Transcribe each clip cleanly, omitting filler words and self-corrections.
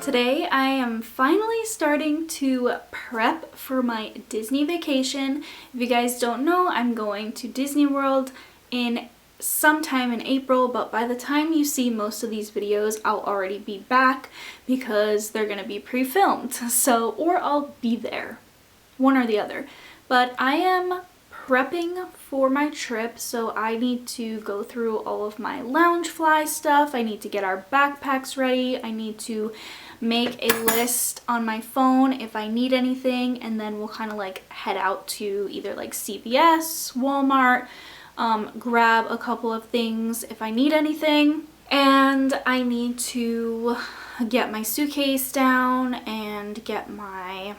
Today I am finally starting to prep for my Disney vacation. If you guys don't know, I'm going to Disney World in sometime in April, but by the time you see most of these videos, I'll already be back because they're gonna be pre-filmed. So, or I'll be there, one or the other. But I am prepping for my trip, so I need to go through all of my Loungefly stuff. I need to get our backpacks ready. I need to make a list on my phone if I need anything, and then we'll kind of like head out to either like CVS, Walmart, grab a couple of things if I need anything. And I need to get my suitcase down and get my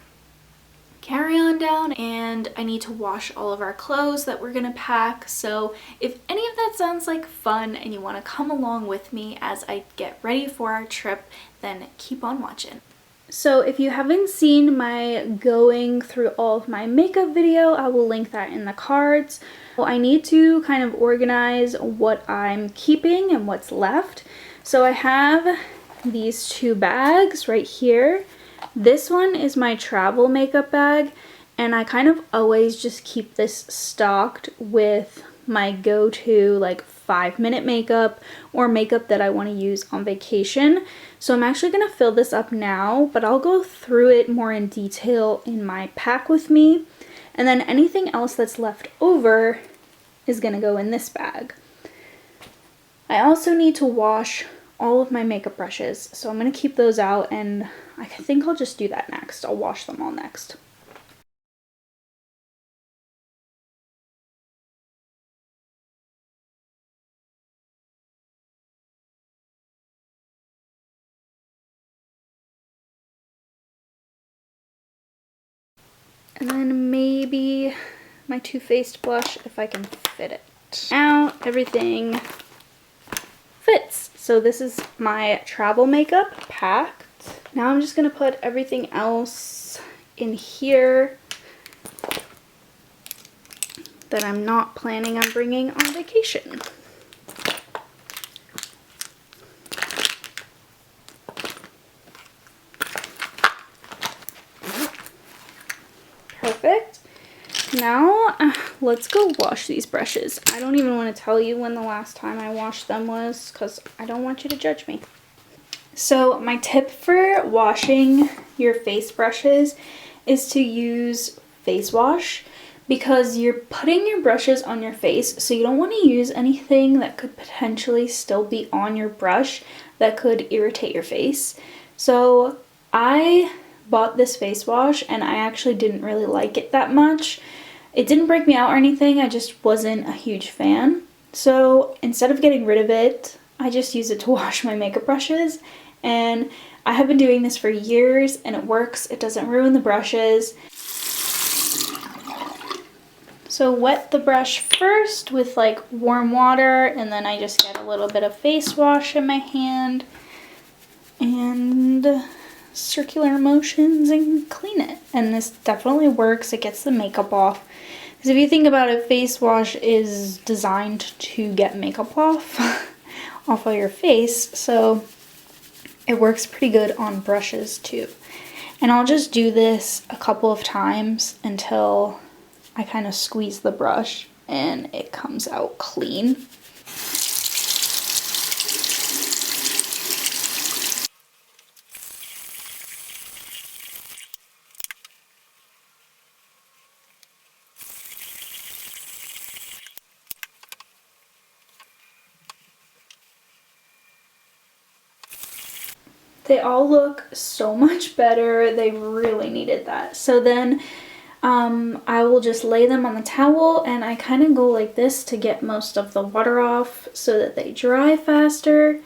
carry-on down, and I need to wash all of our clothes that we're gonna pack. So if any of that sounds like fun and you want to come along with me as I get ready for our trip, then keep on watching. So if you haven't seen my going through all of my makeup video, I will link that in the cards. Well, I need to kind of organize what I'm keeping and what's left. So I have these two bags right here. This one is my travel makeup bag, and I kind of always just keep this stocked with my go-to like 5-minute makeup or makeup that I want to use on vacation. So I'm actually going to fill this up now, but I'll go through it more in detail in my pack with me. And then anything else that's left over is going to go in this bag. I also need to wash all of my makeup brushes, so I'm going to keep those out, and I think I'll just do that next. I'll wash them all next. And then maybe my Too Faced blush if I can fit it. Now everything fits. So this is my travel makeup packed. Now I'm just gonna put everything else in here that I'm not planning on bringing on vacation. Perfect. Now let's go wash these brushes. I don't even want to tell you when the last time I washed them was, because I don't want you to judge me. So my tip for washing your face brushes is to use face wash, because you're putting your brushes on your face, so you don't want to use anything that could potentially still be on your brush that could irritate your face. So I bought this face wash and I actually didn't really like it that much. It didn't break me out or anything, I just wasn't a huge fan. So instead of getting rid of it, I just use it to wash my makeup brushes, and I have been doing this for years and it works. It doesn't ruin the brushes. So wet the brush first with like warm water, and then I just get a little bit of face wash in my hand and circular motions and clean it. And this definitely works. It gets the makeup off. Because if you think about it, face wash is designed to get makeup off off of your face, so it works pretty good on brushes too. And I'll just do this a couple of times until I kind of squeeze the brush and it comes out clean. They all look so much better. They really needed that. So then I will just lay them on the towel, and I kind of go like this to get most of the water off so that they dry faster.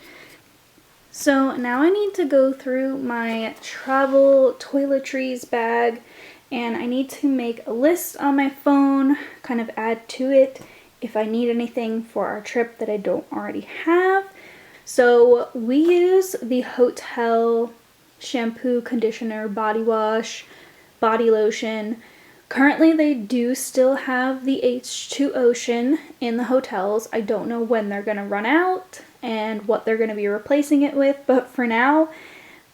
So now I need to go through my travel toiletries bag, and I need to make a list on my phone, kind of add to it if I need anything for our trip that I don't already have. So we use the hotel shampoo, conditioner, body wash, body lotion. Currently they do still have the H2 Ocean in the hotels. I don't know when they're going to run out and what they're going to be replacing it with, but for now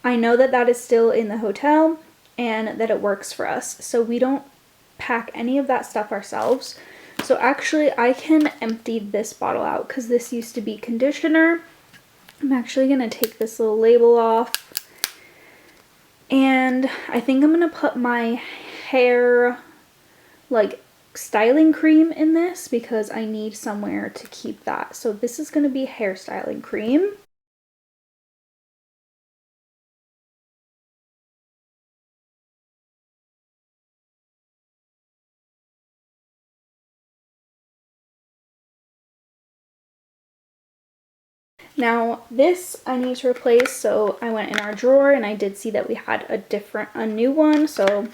I know that that is still in the hotel and that it works for us. So we don't pack any of that stuff ourselves. So actually I can empty this bottle out because this used to be conditioner. I'm actually going to take this little label off. And I think I'm going to put my hair like styling cream in this because I need somewhere to keep that. So this is going to be hair styling cream. Now this I need to replace, so I went in our drawer and I did see that we had a new one, so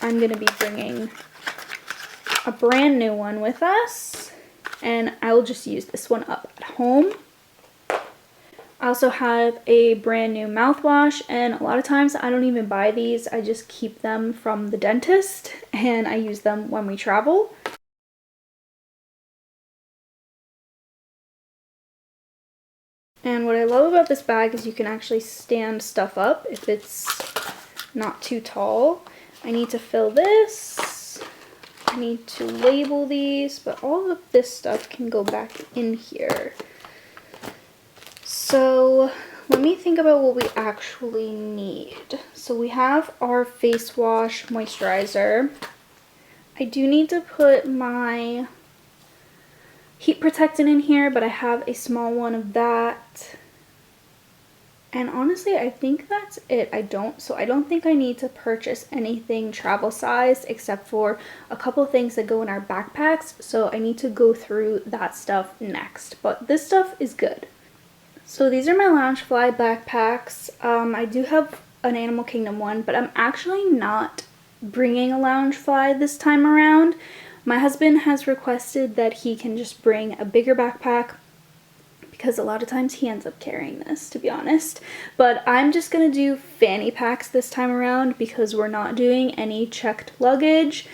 I'm going to be bringing a brand new one with us, and I will just use this one up at home. I also have a brand new mouthwash, and a lot of times I don't even buy these, I just keep them from the dentist and I use them when we travel. And what I love about this bag is you can actually stand stuff up if it's not too tall. I need to fill this. I need to label these, but all of this stuff can go back in here. So let me think about what we actually need. So we have our face wash moisturizer. I do need to put my heat protectant in here, but I have a small one of that. And honestly, I think that's it. I don't think I need to purchase anything travel size except for a couple things that go in our backpacks. So I need to go through that stuff next, but this stuff is good. So these are my Loungefly backpacks. I do have an Animal Kingdom one, but I'm actually not bringing a Loungefly this time around. My husband has requested that he can just bring a bigger backpack because a lot of times he ends up carrying this, to be honest. But I'm just going to do fanny packs this time around because we're not doing any checked luggage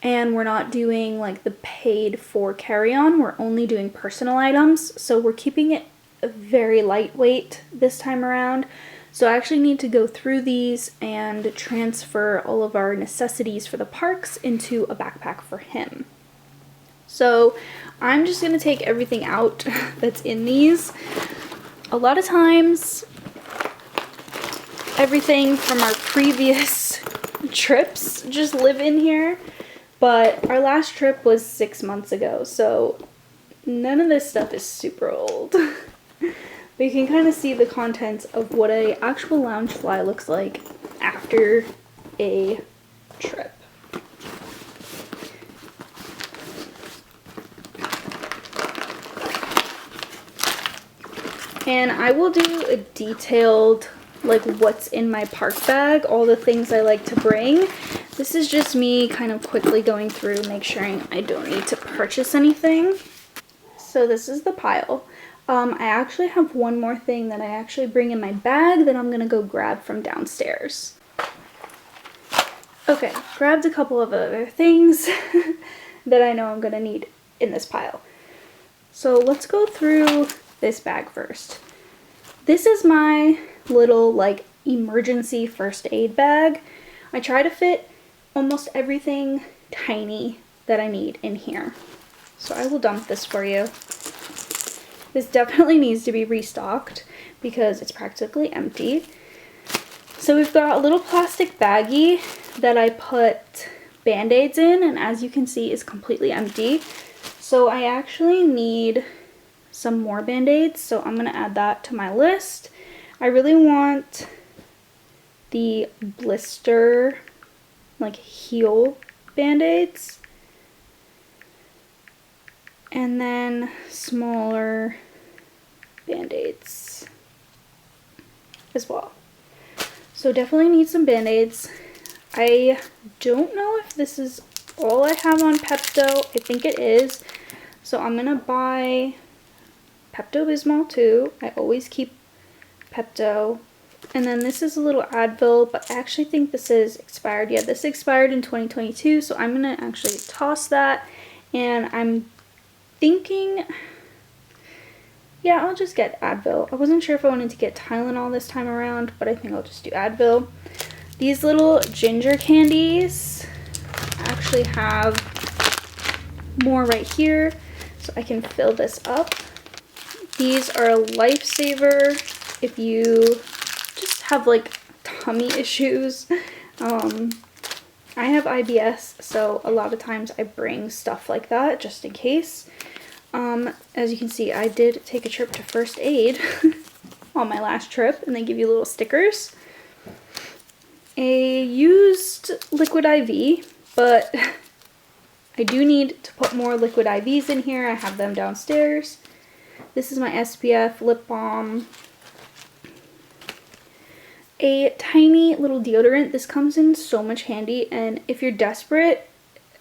and we're not doing like the paid for carry-on. We're only doing personal items, so we're keeping it very lightweight this time around. So I actually need to go through these and transfer all of our necessities for the parks into a backpack for him. So I'm just going to take everything out that's in these. A lot of times, everything from our previous trips just live in here, but our last trip was 6 months ago, so none of this stuff is super old. But you can kind of see the contents of what a actual Loungefly looks like after a trip. And I will do a detailed, like what's in my park bag, all the things I like to bring. This is just me kind of quickly going through, make sure I don't need to purchase anything. So this is the pile. I actually have one more thing that I actually bring in my bag that I'm gonna go grab from downstairs. Okay, grabbed a couple of other things that I know I'm gonna need in this pile. So let's go through this bag first. This is my little like emergency first aid bag. I try to fit almost everything tiny that I need in here. So I will dump this for you. This definitely needs to be restocked because it's practically empty. So we've got a little plastic baggie that I put Band-Aids in, and as you can see is completely empty. So I actually need some more Band-Aids, so I'm gonna add that to my list. I really want the blister, like heel Band-Aids. And then smaller Band-Aids as well. So definitely need some Band-Aids. I don't know if this is all I have on Pepto. I think it is. So I'm gonna buy Pepto-Bismol too. I always keep Pepto. And then this is a little Advil, but I actually think this is expired. Yeah, this expired in 2022, so I'm gonna actually toss that. And I'm thinking Yeah, I'll just get Advil. I wasn't sure if I wanted to get Tylenol this time around, but I think I'll just do Advil. These little ginger candies, I actually have more right here, so I can fill this up. These are a lifesaver if you just have like tummy issues. I have IBS, so a lot of times I bring stuff like that just in case. As you can see, I did take a trip to first aid on my last trip, and they give you little stickers. A used liquid IV, but I do need to put more liquid IVs in here. I have them downstairs. This is my SPF lip balm. A tiny little deodorant. This comes in so much handy, and if you're desperate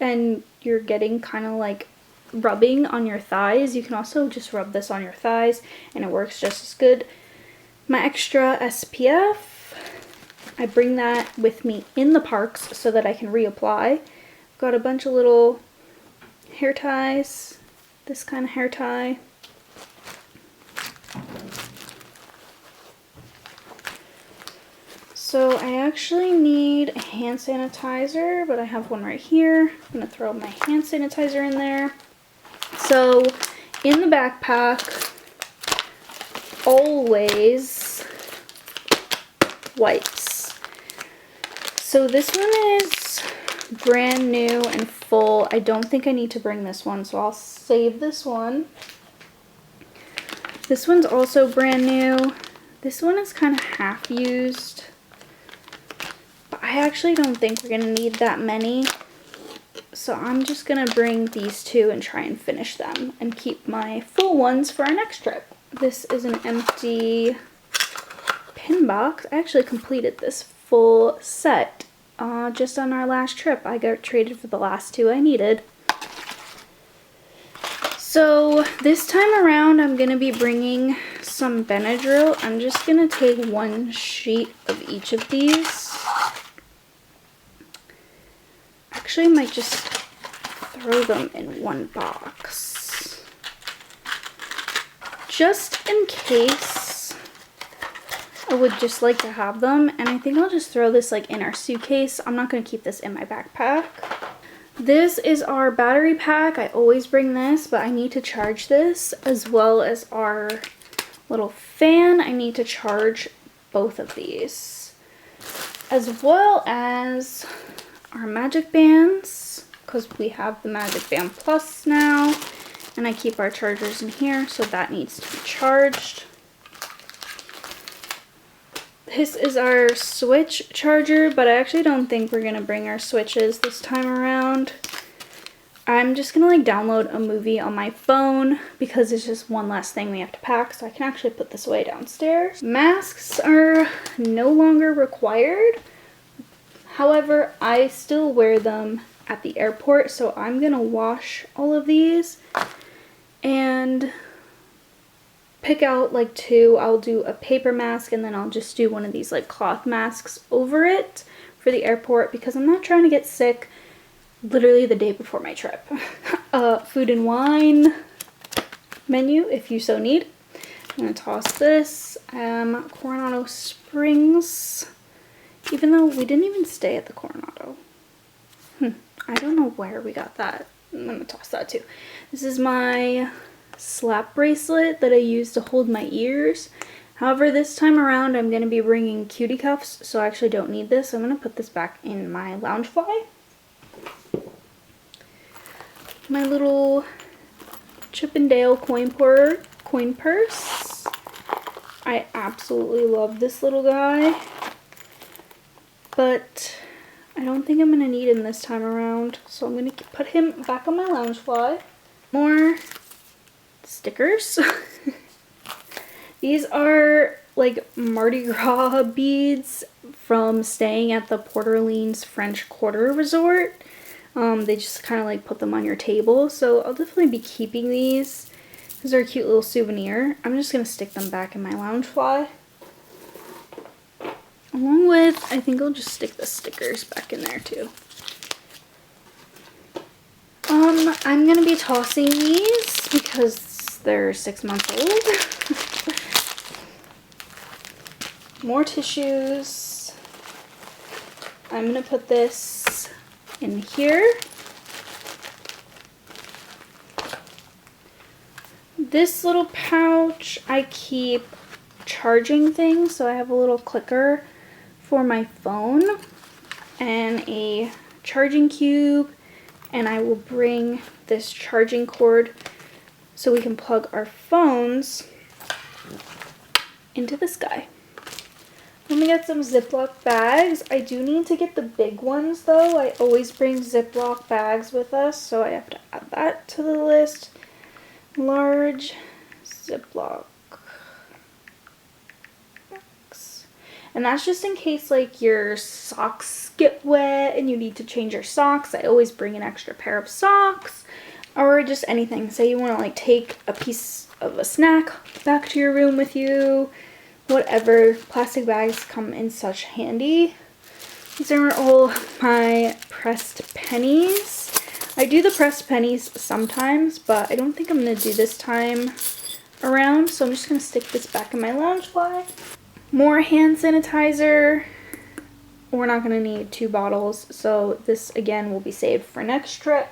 and you're getting kind of like rubbing on your thighs, you can also just rub this on your thighs and it works just as good. My extra SPF, I bring that with me in the parks so that I can reapply. Got a bunch of little hair ties, this kind of hair tie. So I actually need a hand sanitizer, but I have one right here. I'm gonna throw my hand sanitizer in there. So in the backpack, always wipes. So this one is brand new and full. I don't think I need to bring this one, so I'll save this one. This one's also brand new. This one is kind of half used. But I actually don't think we're gonna need that many. So I'm just gonna bring these two and try and finish them and keep my full ones for our next trip. This is an empty pin box. I actually completed this full set just on our last trip. I got traded for the last two I needed. So this time around I'm gonna be bringing some Benadryl. I'm just gonna take one sheet of each of these. Actually, I might just throw them in one box. Just in case I would just like to have them. And I think I'll just throw this like in our suitcase. I'm not going to keep this in my backpack. This is our battery pack. I always bring this, but I need to charge this as well as our little fan. I need to charge both of these. As well as our magic bands, because we have the Magic Band Plus now, and I keep our chargers in here, so that needs to be charged. This is our Switch charger, but I actually don't think we're gonna bring our Switches this time around. I'm just gonna like download a movie on my phone because it's just one less thing we have to pack, so I can actually put this away downstairs. Masks are no longer required. However, I still wear them at the airport, so I'm gonna wash all of these and pick out like two. I'll do a paper mask and then I'll just do one of these like cloth masks over it for the airport because I'm not trying to get sick literally the day before my trip. Food and wine menu if you so need. I'm gonna toss this. Coronado Springs. Even though we didn't even stay at the Coronado. I don't know where we got that. I'm gonna toss that too. This is my slap bracelet that I use to hold my ears. However, this time around I'm gonna be bringing cutie cuffs, so I actually don't need this. I'm gonna put this back in my Loungefly. My little Chippendale coin purse. I absolutely love this little guy. But I don't think I'm going to need him this time around. So I'm going to put him back on my Loungefly. More stickers. These are like Mardi Gras beads from staying at the Port Orleans French Quarter Resort. They just kind of like put them on your table. So I'll definitely be keeping these. These are a cute little souvenir. I'm just going to stick them back in my Loungefly. Along with, I think I'll just stick the stickers back in there too. I'm going to be tossing these because they're 6 months old. More tissues. I'm gonna put this in here. This little pouch, I keep charging things, so I have a little clicker for my phone and a charging cube, and I will bring this charging cord so we can plug our phones into this guy. Let me get some Ziploc bags. I do need to get the big ones though. I always bring Ziploc bags with us, so I have to add that to the list. Large Ziploc bags. And that's just in case like your socks get wet and you need to change your socks. I always bring an extra pair of socks, or just anything. Say you want to like take a piece of a snack back to your room with you, whatever. Plastic bags come in such handy. These are all my pressed pennies. I do the pressed pennies sometimes, but I don't think I'm going to do this time around, so I'm just going to stick this back in my Loungefly. More hand sanitizer. We're not going to need 2 bottles, so this again will be saved for next trip.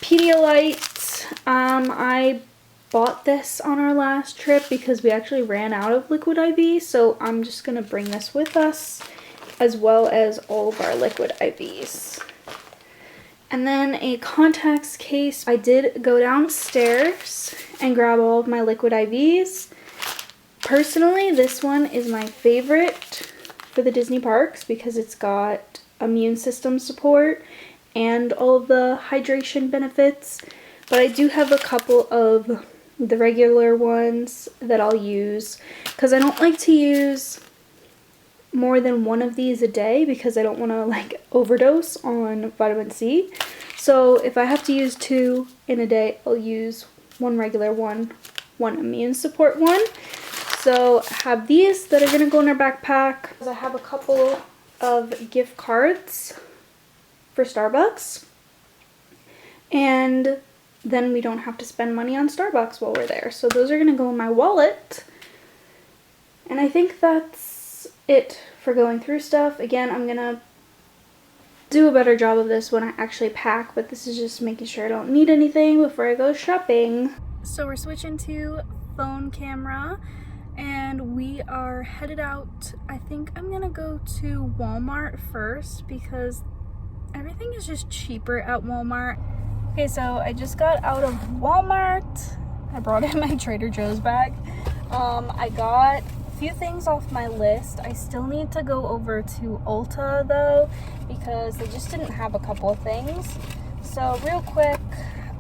Pedialyte. I bought this on our last trip because we actually ran out of liquid IV, so I'm just going to bring this with us, as well as all of our liquid IVs. And then a contacts case. I did go downstairs and grab all of my liquid IVs. Personally, this one is my favorite for the Disney parks because it's got immune system support and all of the hydration benefits. But I do have a couple of the regular ones that I'll use because I don't like to use more than one of these a day because I don't want to like overdose on vitamin C. So if I have to use 2 in a day, I'll use one regular one, one immune support one. So I have these that are going to go in our backpack. I have a couple of gift cards for Starbucks, and then we don't have to spend money on Starbucks while we're there. So those are going to go in my wallet. And I think that's it for going through stuff. Again, I'm going to do a better job of this when I actually pack, but this is just making sure I don't need anything before I go shopping. So we're switching to phone camera and we are headed out. I think I'm going to go to Walmart first because everything is just cheaper at Walmart. Okay, so I just got out of Walmart. I brought in my Trader Joe's bag. I got a few things off my list. I still need to go over to Ulta though because they just didn't have a couple of things. So real quick,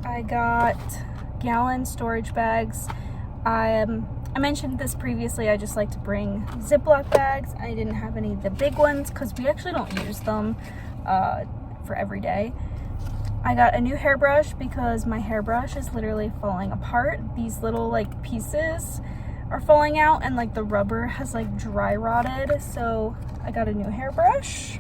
I got gallon storage bags. I mentioned this previously, I just like to bring Ziploc bags. I didn't have any of the big ones because we actually don't use them for every day. I got a new hairbrush because my hairbrush is literally falling apart. These little like pieces are falling out and like the rubber has like dry rotted. So I got a new hairbrush.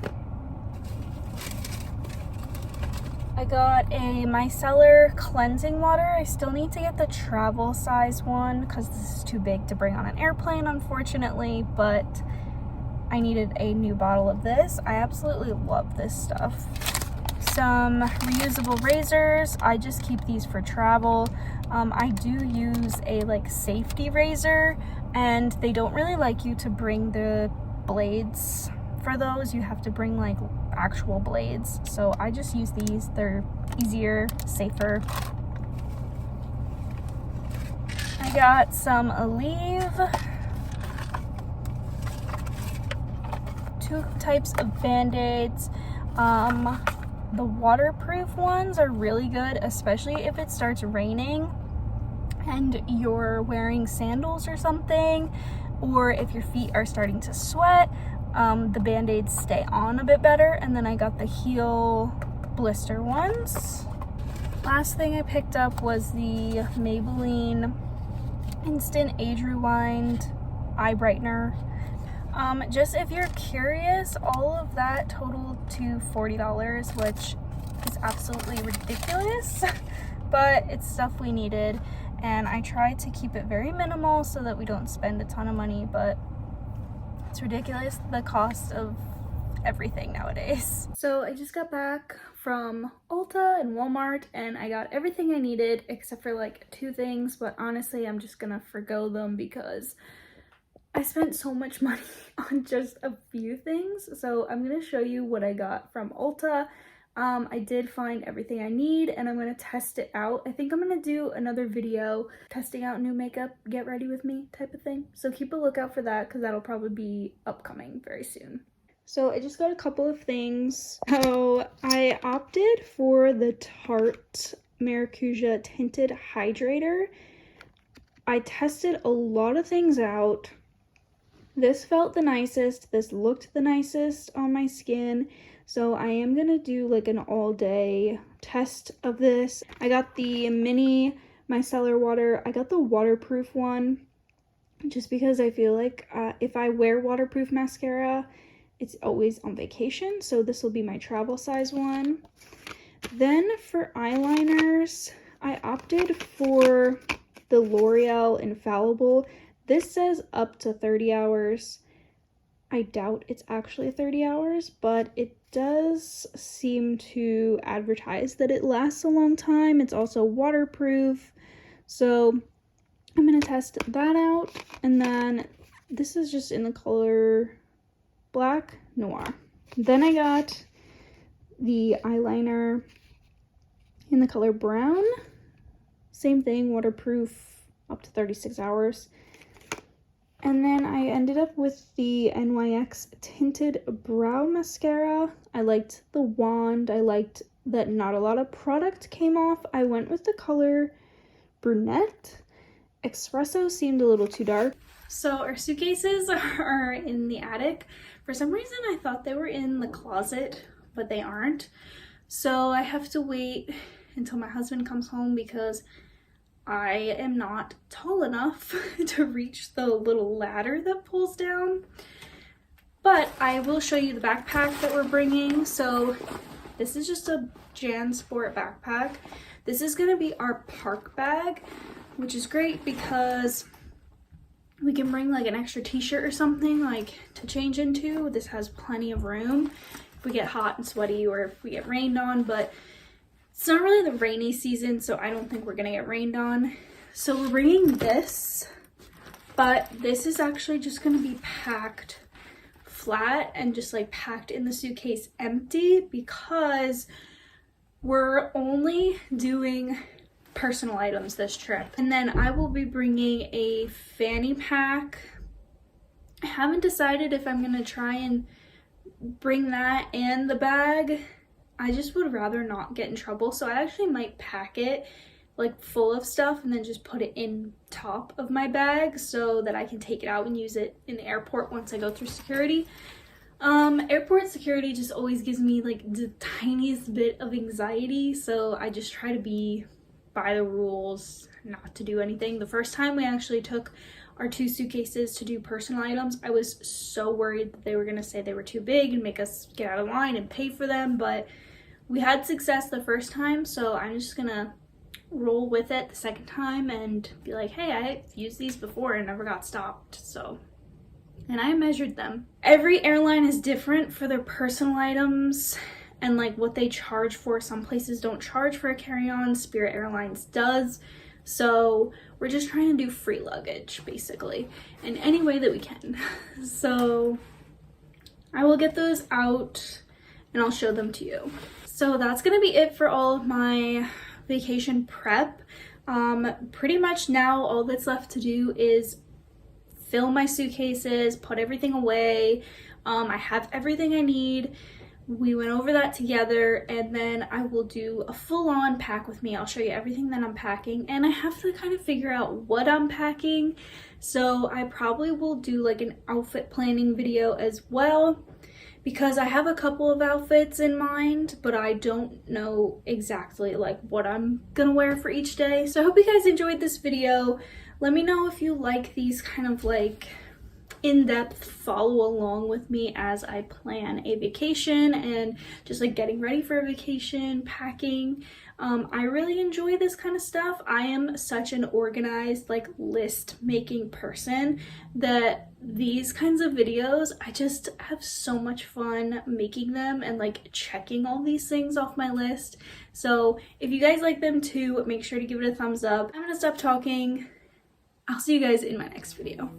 I got a micellar cleansing water. I still need to get the travel size one because this is too big to bring on an airplane, unfortunately, but I needed a new bottle of this. I absolutely love this stuff. Some reusable razors. I just keep these for travel. I do use a like safety razor and they don't really like you to bring the blades for those. You have to bring like actual blades. So I just use these. They're easier, safer. I got some Aleve. 2 types of Band-Aids. The waterproof ones are really good, especially if it starts raining and you're wearing sandals or something, or if your feet are starting to sweat. The Band-Aids stay on a bit better. And then I got the heel blister ones. Last thing I picked up was the Maybelline Instant Age Rewind Eye Brightener. Just if you're curious, all of that totaled to $40, which is absolutely ridiculous. but it's stuff we needed, and I tried to keep it very minimal so that we don't spend a ton of money, but it's ridiculous the cost of everything nowadays. So I just got back from Ulta and Walmart, and I got everything I needed except for like 2 things, but honestly I'm just gonna forgo them because I spent so much money on just a few things. So I'm gonna show you what I got from Ulta. I did find everything I need, and I'm gonna test it out. I think I'm gonna do another video testing out new makeup, get ready with me type of thing. So keep a lookout for that because that'll probably be upcoming very soon. So I just got a couple of things. So I opted for the Tarte Maracuja Tinted Hydrator. I tested a lot of things out. This felt the nicest, this looked the nicest on my skin, so I am gonna do like an all-day test of this. I got the mini micellar water. I got the waterproof one just because I feel like if I wear waterproof mascara, it's always on vacation, so this will be my travel size one. Then for eyeliners, I opted for the L'Oreal Infallible. This says up to 30 hours. I doubt it's actually 30 hours, but it does seem to advertise that it lasts a long time. It's also waterproof. So I'm gonna test that out. And then this is just in the color Black Noir. Then I got the eyeliner in the color Brown. Same thing, waterproof, up to 36 hours. And then I ended up with the NYX Tinted Brow Mascara. I liked the wand. I liked that not a lot of product came off. I went with the color Brunette. Espresso seemed a little too dark. So our suitcases are in the attic. For some reason I thought they were in the closet, but they aren't. So I have to wait until my husband comes home because I am not tall enough to reach the little ladder that pulls down. But I will show you the backpack that we're bringing. So this is just a JanSport backpack. This is gonna be our park bag, which is great because we can bring like an extra t-shirt or something like to change into. This has plenty of room if we get hot and sweaty or if we get rained on, but it's not really the rainy season, so I don't think we're gonna get rained on. So we're bringing this, but this is actually just gonna be packed flat and just like packed in the suitcase empty because we're only doing personal items this trip. And then I will be bringing a fanny pack. I haven't decided if I'm gonna try and bring that and the bag. I just would rather not get in trouble, so I actually might pack it like full of stuff and then just put it in top of my bag so that I can take it out and use it in the airport once I go through security. Airport security just always gives me like the tiniest bit of anxiety, so I just try to be by the rules, not to do anything. The first time we actually took our 2 suitcases to do personal items, I was so worried that they were gonna say they were too big and make us get out of line and pay for them, but we had success the first time, so I'm just gonna roll with it the second time and be like, hey, I've used these before and never got stopped. So, and I measured them. Every airline is different for their personal items and like what they charge for. Some places don't charge for a carry-on, Spirit Airlines does. So we're just trying to do free luggage basically in any way that we can. So I will get those out and I'll show them to you. So that's gonna be it for all of my vacation prep. Pretty much now all that's left to do is fill my suitcases, put everything away. I have everything I need. We went over that together, and then I will do a full-on pack with me. I'll show you everything that I'm packing, and I have to kind of figure out what I'm packing. So I probably will do like an outfit planning video as well, because I have a couple of outfits in mind, but I don't know exactly like what I'm gonna wear for each day. So I hope you guys enjoyed this video. Let me know if you like these kind of like in-depth follow along with me as I plan a vacation and just like getting ready for a vacation, packing. I really enjoy this kind of stuff. I am such an organized, like, list making person that these kinds of videos, I just have so much fun making them and like checking all these things off my list. So if you guys like them too, make sure to give it a thumbs up. I'm gonna stop talking. I'll see you guys in my next video.